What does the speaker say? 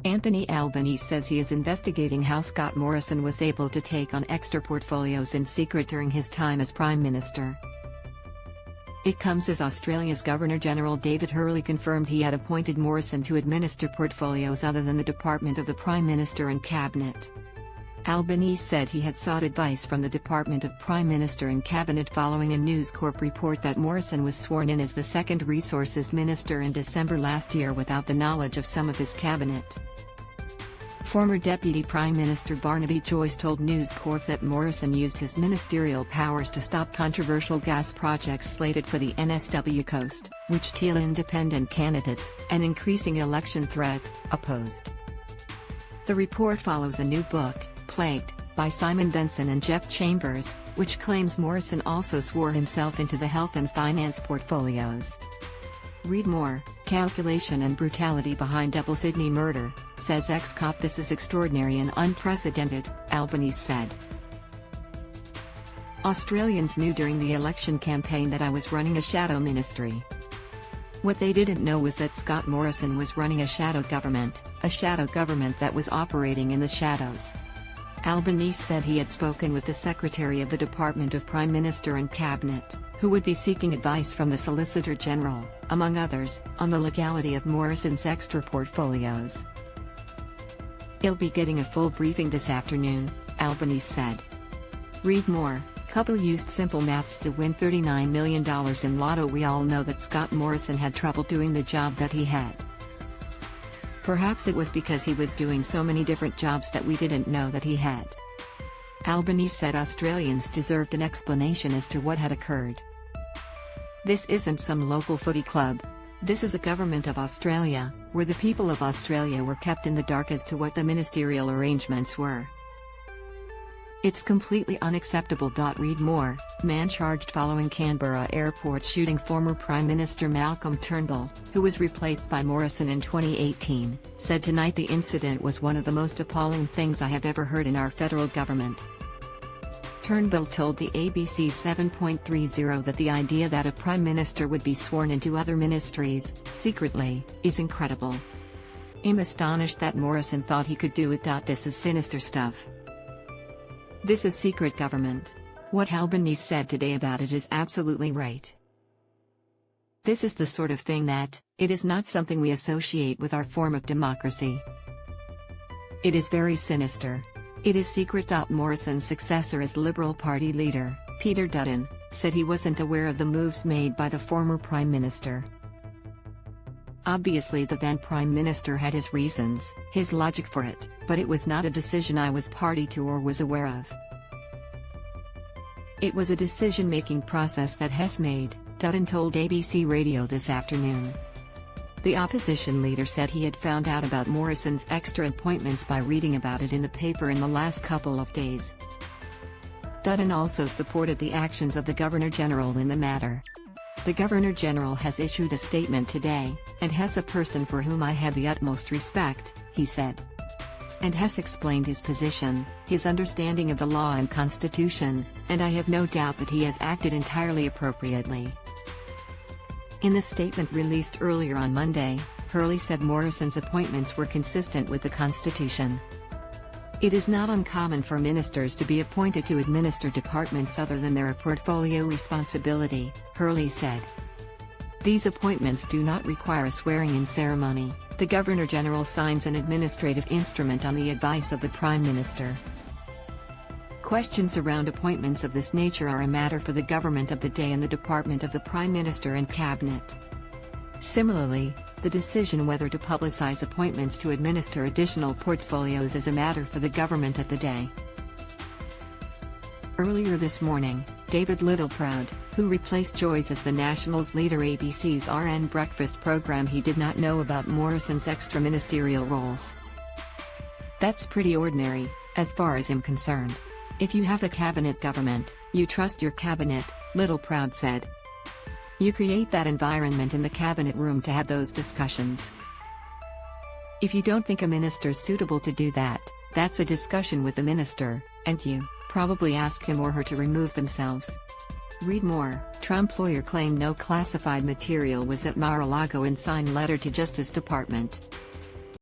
Anthony Albanese says he is investigating how Scott Morrison was able to take on extra portfolios in secret during his time as Prime Minister. It comes as Australia's Governor-General David Hurley confirmed he had appointed Morrison to administer portfolios other than the Department of the Prime Minister and Cabinet. Albanese said he had sought advice from the Department of Prime Minister and Cabinet following a News Corp report that Morrison was sworn in as the second Resources Minister in December last year without the knowledge of some of his cabinet. Former Deputy Prime Minister Barnaby Joyce told News Corp that Morrison used his ministerial powers to stop controversial gas projects slated for the NSW coast, which Teal independent candidates, an increasing election threat, opposed. The report follows a new book, Plagued, by Simon Benson and Jeff Chambers, which claims Morrison also swore himself into the health and finance portfolios. Read more: calculation and brutality behind double Sydney murder, says ex-cop. This is extraordinary and unprecedented, Albanese said. Australians knew during the election campaign that I was running a shadow ministry. What they didn't know was that Scott Morrison was running a shadow government that was operating in the shadows. Albanese said he had spoken with the Secretary of the Department of Prime Minister and Cabinet, who would be seeking advice from the Solicitor General, among others, on the legality of Morrison's extra portfolios. "He'll be getting a full briefing this afternoon," Albanese said. Read more: couple used simple maths to win $39 million in lotto. We all know that Scott Morrison had trouble doing the job that he had. Perhaps it was because he was doing so many different jobs that we didn't know that he had. Albanese said Australians deserved an explanation as to what had occurred. "This isn't some local footy club. This is a government of Australia, where the people of Australia were kept in the dark as to what the ministerial arrangements were. It's completely unacceptable." Read more: man charged following Canberra airport shooting. Former Prime Minister Malcolm Turnbull, who was replaced by Morrison in 2018, said tonight the incident was one of the most appalling things I have ever heard in our federal government. Turnbull told the ABC 7.30 that the idea that a Prime Minister would be sworn into other ministries, secretly, is incredible. "I'm astonished that Morrison thought he could do it. This is sinister stuff. This is secret government." What Albanese said today about it is absolutely right. "This is the sort of thing that, it is not something we associate with our form of democracy. It is very sinister. It is secret." Morrison's successor as Liberal Party leader, Peter Dutton, said he wasn't aware of the moves made by the former Prime Minister. "Obviously the then Prime Minister had his reasons, his logic for it, but it was not a decision I was party to or was aware of. It was a decision-making process that Hess made," Dutton told ABC Radio this afternoon. The opposition leader said he had found out about Morrison's extra appointments by reading about it in the paper in the last couple of days. Dutton also supported the actions of the Governor-General in the matter. "The Governor-General has issued a statement today, and Hess a person for whom I have the utmost respect," he said. And Hess explained his position, his understanding of the law and Constitution, and I have no doubt that he has acted entirely appropriately. In the statement released earlier on Monday, Hurley said Morrison's appointments were consistent with the Constitution. "It is not uncommon for ministers to be appointed to administer departments other than their portfolio responsibility," Hurley said. "These appointments do not require a swearing-in ceremony. The Governor-General signs an administrative instrument on the advice of the Prime Minister. Questions around appointments of this nature are a matter for the government of the day and the Department of the Prime Minister and Cabinet. Similarly, the decision whether to publicize appointments to administer additional portfolios is a matter for the government of the day." Earlier this morning, David Littleproud, who replaced Joyce as the Nationals leader ABC's RN Breakfast program, he did not know about Morrison's extra ministerial roles. "That's pretty ordinary, as far as I'm concerned. If you have a cabinet government, you trust your cabinet," Littleproud said. "You create that environment in the cabinet room to have those discussions. If you don't think a minister's suitable to do that, that's a discussion with the minister, and you probably ask him or her to remove themselves." Read more: Trump lawyer claimed no classified material was at Mar-a-Lago in signed letter to Justice Department.